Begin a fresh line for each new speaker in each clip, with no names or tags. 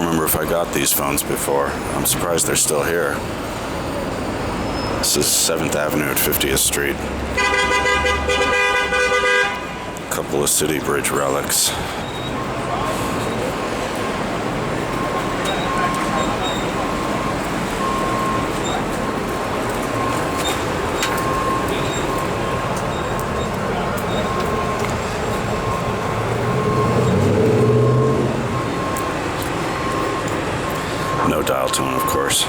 remember if I got these phones before. I'm surprised they're still here. This is 7th Avenue at 50th Street. A couple of City Bridge relics. No dial tone, of course.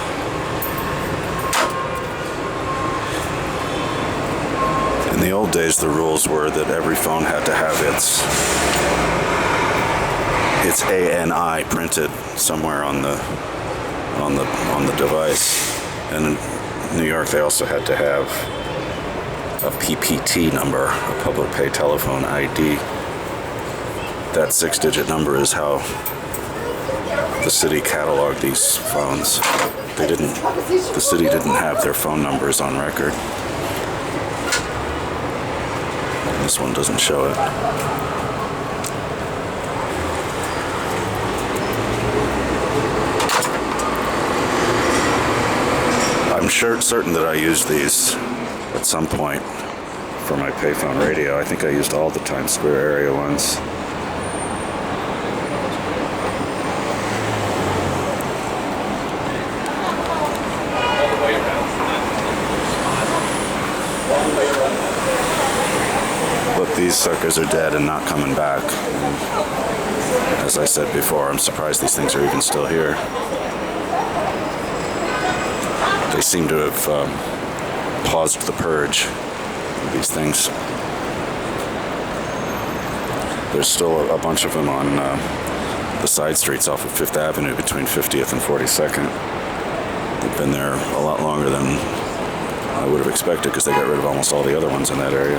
In the old days, the rules were that every phone had to have its ANI printed somewhere on the device. And in New York, they also had to have a PPT number, a public pay telephone ID. That 6-digit number is how the city cataloged these phones. The city didn't have their phone numbers on record. This one doesn't show it. I'm certain that I used these at some point for my Payphone Radio. I think I used all the Times Square area ones. But these suckers are dead and not coming back. And as I said before, I'm surprised these things are even still here. They seem to have paused the purge of these things. There's still a bunch of them on the side streets off of 5th Avenue between 50th and 42nd. They've been there a lot longer than I would have expected because they got rid of almost all the other ones in that area.